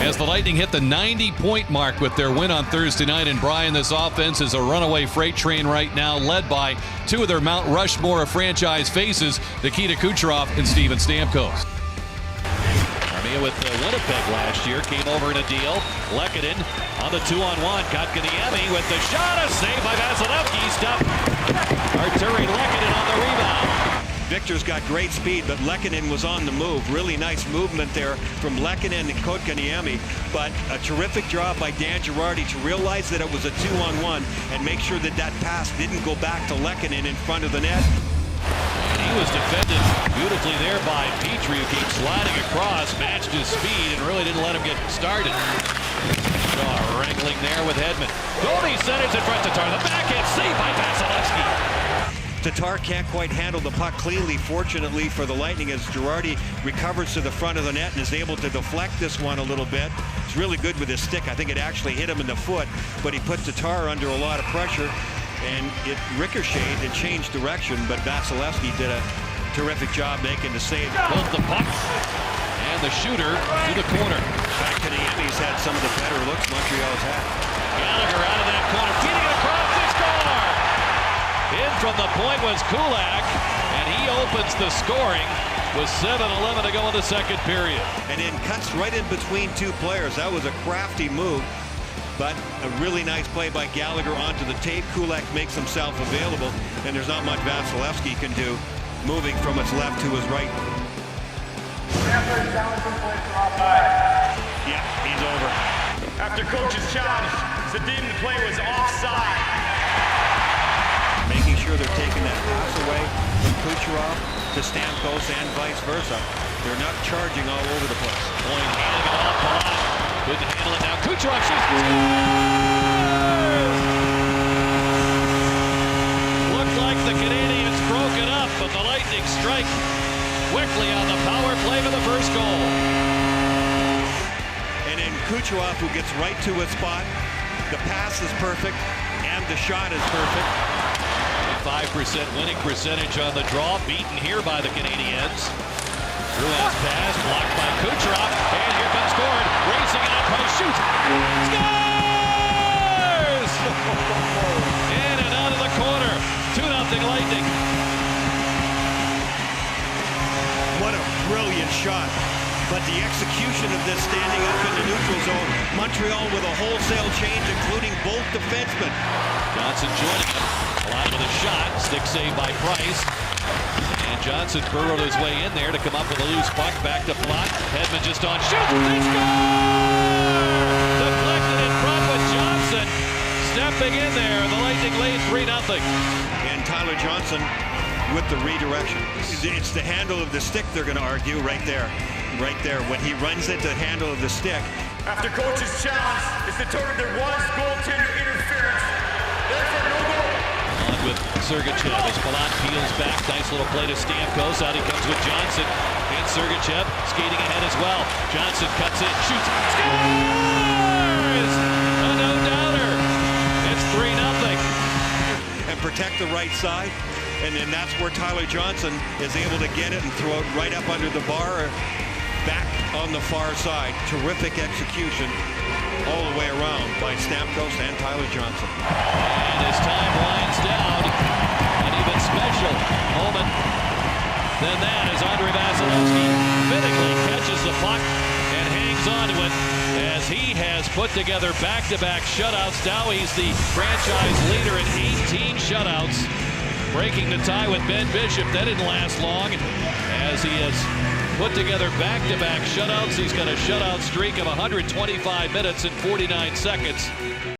As the Lightning hit the 90-point mark with their win on Thursday night, and Brian, this offense is a runaway freight train right now, led by two of their Mount Rushmore of franchise faces, Nikita Kucherov and Steven Stamkos. Armia with Winnipeg last year came over in a deal. Lehkonen on the 2-on-1. Kotkaniemi with the shot. A save by Vasilevsky. Stopped. Arturi Lehkonen on the rebound. Victor's got great speed, but Lehkonen was on the move. Really nice movement there from Lehkonen and Kotkaniemi, but a terrific job by Dan Girardi to realize that it was a 2-on-1 and make sure that that pass didn't go back to Lehkonen in front of the net. He was defended beautifully there by Petrie, who came sliding across, matched his speed, and really didn't let him get started. Shaw wrangling there with Hedman. Goldie centers in front to Tatar. The backhand save by Vasilevsky. Tatar can't quite handle the puck cleanly, fortunately for the Lightning, as Girardi recovers to the front of the net and is able to deflect this one a little bit. He's really good with his stick. I think it actually hit him in the foot, but he put Tatar under a lot of pressure, and it ricocheted and changed direction, but Vasilevsky did a terrific job making the save. Both the puck and the shooter to the corner. Kotkaniemi's had some of the better looks Montreal's had. Gallagher out of that corner, feeding it across, they score! In from the point was Kulak, and he opens the scoring with 7:11 to go in the second period. And then cuts right in between two players. That was a crafty move, but a really nice play by Gallagher onto the tape. Kulak makes himself available, and there's not much Vasilevsky can do, moving from his left to his right. Yeah, he's over. After coach's challenge, Zadine, the play was offside. Making sure they're taking that pass away from Kucherov to Stamkos and vice versa. They're not charging all over the place. Point handling it off, Palat couldn't handle it now. Kucherov shoots. Looked like the Canadiens broke it up, but the Lightning strike quickly on the power play for the first goal. And then Kucherov, who gets right to his spot. The pass is perfect, and the shot is perfect. 5% winning percentage on the draw, beaten here by the Canadiens. Drouin's pass blocked by Kucherov, and here comes Gord, racing it up, Price shoots, scores! In and out of the corner, 2-0 Lightning. What a brilliant shot. But the execution of this standing up in the neutral zone, Montreal with a wholesale change, including both defensemen. Johnson joining him. Palat with a shot. Stick save by Price. And Johnson burrowed his way in there to come up with a loose puck. Back to Palat. Hedman just on shoot. They score! Deflected in front with Johnson. Stepping in there. The Lightning lead 3-0. And Tyler Johnson with the redirection. It's the handle of the stick, they're going to argue, right there. Right there. When he runs it, the handle of the stick. After coach's challenge, it's determined there was goaltender interference. Therefore, no goal. On with Sergachev as Palat peels back. Nice little play to Stamkos. Out he comes with Johnson. And Sergachev skating ahead as well. Johnson cuts in, shoots, scores! A no-doubter. It's 3-0. And protect the right side. And then that's where Tyler Johnson is able to get it and throw it right up under the bar, back on the far side. Terrific execution all the way around by Stamkos and Tyler Johnson. And as time winds down, an even special moment than that as Andre Vasilevsky fittingly catches the puck and hangs on to it as he has put together back-to-back shutouts. Now he's the franchise leader in 18 shutouts, breaking the tie with Ben Bishop. That didn't last long as he has put together back-to-back shutouts. He's got a shutout streak of 125 minutes and 49 seconds.